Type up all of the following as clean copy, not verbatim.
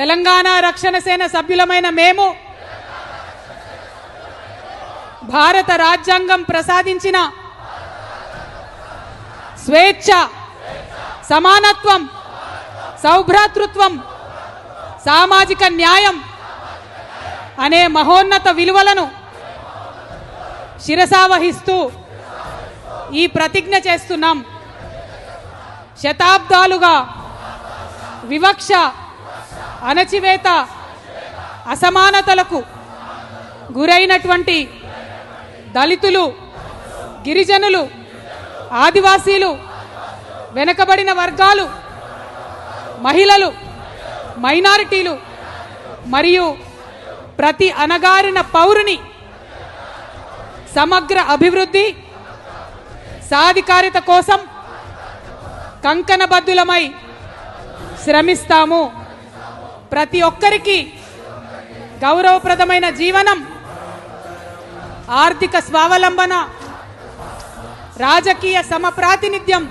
తెలంగాణ రక్షణ సేన సభ్యులమైన మేము భారత రాజ్యాంగం ప్రసాదించిన స్వేచ్ఛ, సమానత్వం, సౌభ్రాతృత్వం, సామాజిక న్యాయం అనే మహోన్నత విలువలను శిరసావహిస్తూ ఈ ప్రతిజ్ఞ చేస్తున్నాం. శతాబ్దాలుగా వివక్ష, అణచివేత, అసమానతలకు గురైనటువంటి దళితులు, గిరిజనులు, ఆదివాసీలు, వెనుకబడిన వర్గాలు, మహిళలు, మైనారిటీలు మరియు ప్రతి అణగారిన పౌరుని సమగ్ర అభివృద్ధి, సాధికారిత కోసం కంకణబద్ధులమై శ్రమిస్తాము. ప్రతి ఒక్కరికి గౌరవప్రదమైన జీవనం, ఆర్థిక స్వావలంబన, రాజకీయ సమప్రాతినిధ్యం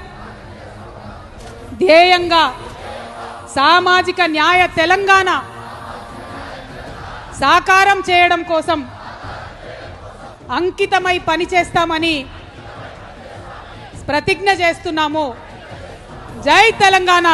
ధ్యేయంగా సామాజిక న్యాయ తెలంగాణ సాకారం చేయడం కోసం అంకితమై పనిచేస్తామని ప్రతిజ్ఞ చేస్తున్నాము. జై తెలంగాణ.